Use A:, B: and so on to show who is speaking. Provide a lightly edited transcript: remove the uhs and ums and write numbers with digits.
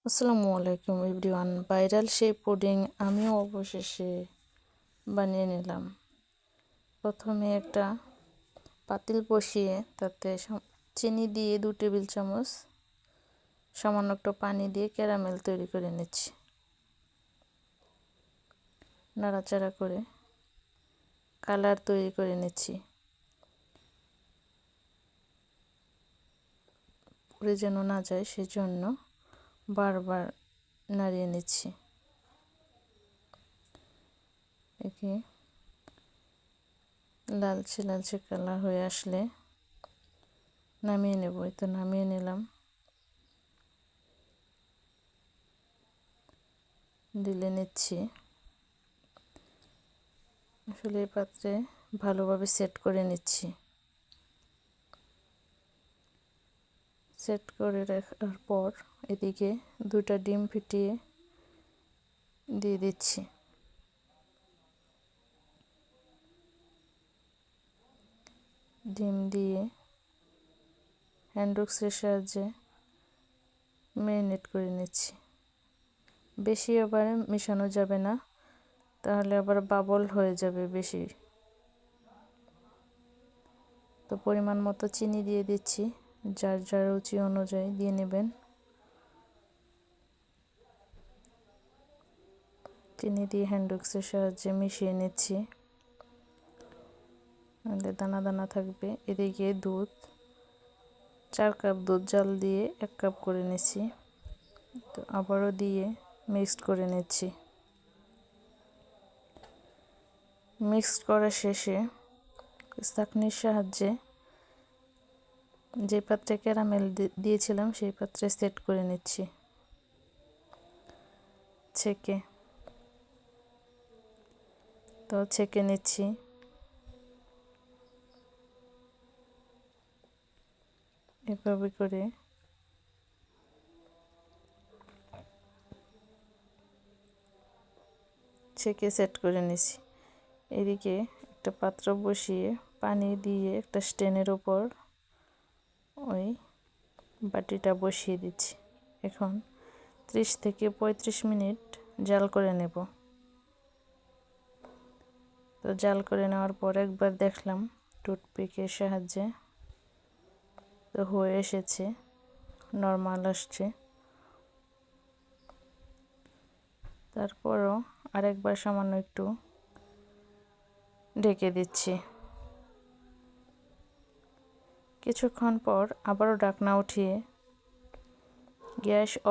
A: আসসালামু আলাইকুম everyone. Viral সেই পুডিং আমিও অবশেষে বানিয়ে নিলাম। প্রথমে একটা পাতিল বসিয়ে তাতে চিনি দিয়ে 2 টেবিল চামচ সামান্য একটু পানি দিয়ে ক্যারামেল তৈরি করে নিচ্ছি। নাড়াচাড়া করে কালার তৈরি করে নিচ্ছি। পুড়ে যেন না যায় সেজন্য বারবার নাড়িয়ে নিচ্ছি। একে লালচে লালচে কালার হয়ে আসলে নামিয়ে নেব। এই তো নামিয়ে নিলাম। ঢেলে নিচ্ছি। আসলে এই পাত্রে ভালোভাবে সেট করে নিচ্ছি। সেট করে রাখার পর এদিকে 2টা ডিম ফিটিয়ে দিয়ে দিচ্ছি। ডিম দিয়ে হ্যান্ড উইক্সের সাহায্যে ম্যারিনেট করে নিচ্ছি। বেশি আবার মেশানো যাবে না, তাহলে আবার বাবল হয়ে যাবে বেশি। তো পরিমাণ মতো চিনি দিয়ে দিচ্ছি, যার যার রুচি অনুযায়ী দিয়ে নেবেন। চিনি দিয়ে হ্যান্ড উইক্সের সাহায্যে মিশিয়ে নিচ্ছি, নাহলে দানা দানা থাকবে। এদিকে দুধ 4 কাপ দুধ জাল দিয়ে 1 কাপ করে নিচ্ছি। তো আবারও দিয়ে মিক্সড করে নিচ্ছি। মিক্সড করা শেষে ছাঁকনির সাহায্যে যে পাত্রে ক্যারামেল দিয়েছিলাম সেই পাত্রে সেট করে নিচ্ছি। ছেঁকে নিচ্ছি। এভাবে করে ছেঁকে সেট করে নিচ্ছি। এদিকে একটা পাত্র বসিয়ে পানি দিয়ে একটা স্ট্যান্ডের উপর ওই বাটিটা বসিয়ে দিচ্ছি। এখন 30 থেকে 35 মিনিট জাল করে নেব। তো জাল করে নেওয়ার পর একবার দেখলাম টুথপিকের সাহায্যে, তো হয়ে এসেছে, নরমাল আসছে। তারপরও আরেকবার সামান্য একটু ঢেকে দিচ্ছি। কিছুক্ষণ পর আবারও ঢাকনা উঠিয়ে গ্যাস অফ